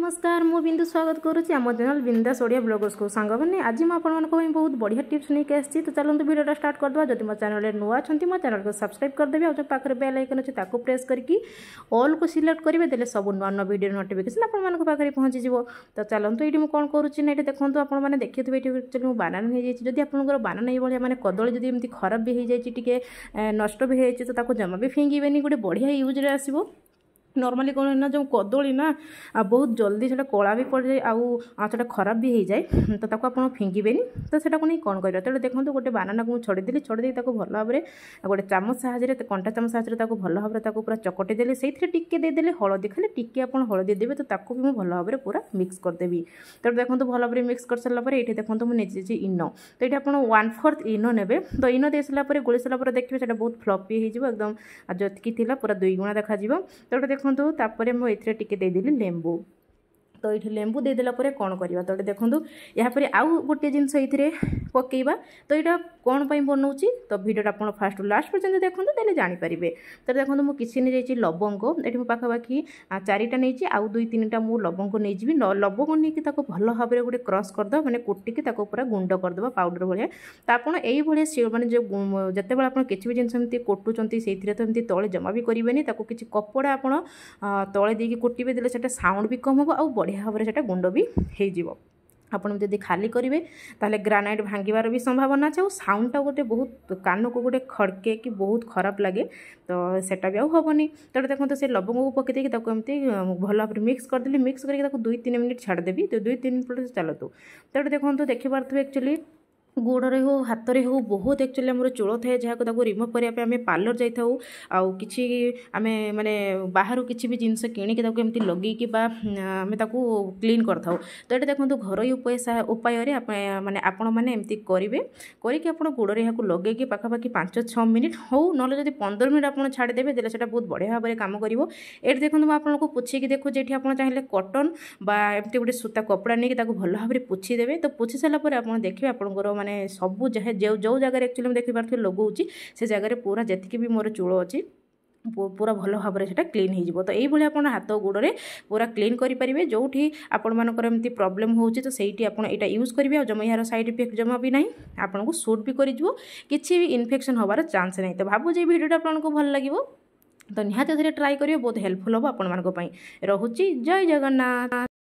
नमस्कार मु बिंदु स्वागत करुच्ची आम चैनल बिंदास ओडिया ब्लॉगर्स को सांग मैंने आज मुझे बहुत बढ़िया टिप्स नहीं आसी तो चलते वीडियो स्टार्ट करदे जब मो चैनल नुआ अच्छा मो चैनल को सब्सक्राइब करदेवी और जो पाखे बेल आइकन अच्छे ताको प्रेस करके ऑल को सिलेक्ट करेंगे देले सब नुआ नुआ वीडियो नोटिफिकेशन आपके पहुँची तो चलते ये मुझे कौन करुच्ची ना देखो आपने देखिए एक्चुअली मुझे बानाना हो जाए जब आप बानाना ये मैंने कदली जब एमती खराब भी हो जाए नष्ट भी हो तो जमा भी फिंगेनि गोटे बढ़िया यूज रे आसो नॉर्मली कौन ना जो कदली ना बहुत जल्दी से कला भी पड़ जाए आउटा खराब भी हो जाए तो ताको आप फिंगेनि तो सेटा को नहीं कौन कर तो देखो गोटे बानाना को छड़ीदेली छड़ी भल भाव में गोटे चामच साहाଯ୍य कंटा चामच साहाଯ୍य भल भाव में पूरा चकटी देली से टिके देदेले हलदी खाली टिके आप हलदी देवे तो ताको भी मुझे भल भाव में पूरा मिक्स करदेवी तो देखो भल भाव मिक्स कर सारापर ये देखो मुझे इनो तो ये आप 1/4 इनो ने तो इनो दे सारापर गोली सारापर देखिए बहुत फ्लफी हो एकदम जी पूरा 2 गुणा देखा तो देखो तापर मुझे टिके देदेली लेंबू तो ये लेंबू देदेला कौन करवा तो देखो यापर आउ गोटे जिनस ये पकेबा तो यहाँ कौन बनाऊँगी तो वीडियो आप फास्ट लास्ट पर्यटन देखो तेल जानीपारे तो देखो मुझे किसी नहीं जाइए लवंग ये पाखापाखि 4टा नहीं आउ 2-3टा मुझे लवंग नहीं जी लवंग नहीं भल भाव में गोटे क्रश करदे मैंने कुटिकी पूरा गुंड करदे पाउडर भाया तो आपड़ ये मैंने जो जिते बड़े आप किसी भी जिन कोटुंट से तो एमती तले जमा भी करेंगे किसी कपड़ा आप तले देकी कुटे देले से साउंड भी कम हम आउ बढ़िया भाव में गुंड भी हो आपन जब खाली करेंगे ताले ग्रानाइट भांगार भी संभावना अच्छे और साउंडटा गोटे बहुत कान को गोटे खड़के कि बहुत खराब लगे तो सेटा भी आनी तो देखो तो से लवंग को पकईदे एमती भल भाव मिक्स करदेली मिक्स करके 2-3 मिनट छाड़देवी तो 2-3 मिनट चलतु तो देखो देखिपे एक्चुअली गोड़े हो हाथ में हो बहुत एक्चुअली आम चूल थाए जहाँ रिमुव करने आम पार्लर जाऊँ आउ कि आम माने बाहर किसी भी जिनस किणिकी लगे आम क्लीन करता तो ये देखो घरोई उपाय माने आपण मैंने एमती करेंगे करके आप गोड़े यहाँ लगे पाखापाखि 5-6 मिनट हो ना जब 15 मिनट आप छाड़देवे देले से बहुत बढ़िया भाव में कम कर ये देखो मुझे आपको पोछी देखो जी आप चाहिए कटन एमती गोटे सूता कपड़ा नहीं भल भाव में पोछीदेवे तो पोछी सारापर आप देखिए आपंकर माने सबू जो जगह एक्चुअली मुझे देखिए लगौची से जगह पूरा जी भी मोर चूल अच्छी पूरा भल भाव में से क्लीन हो तो ये आप हाथ गोड़े पूरा क्लीन करेंगे जो आपंकर प्रोब्लेम हो तो सही आप यूज करेंगे और जमा यार साइड इफेक्ट जमा भी ना आपको सूट भी कर किसी भी इन्फेक्शन होबार चांस नहीं तो भावुँ भिडियो आपको भल लगे तो निहाती ट्राई करेंगे बहुत हेल्पफुल हम आपण रोचे जय जगन्नाथ।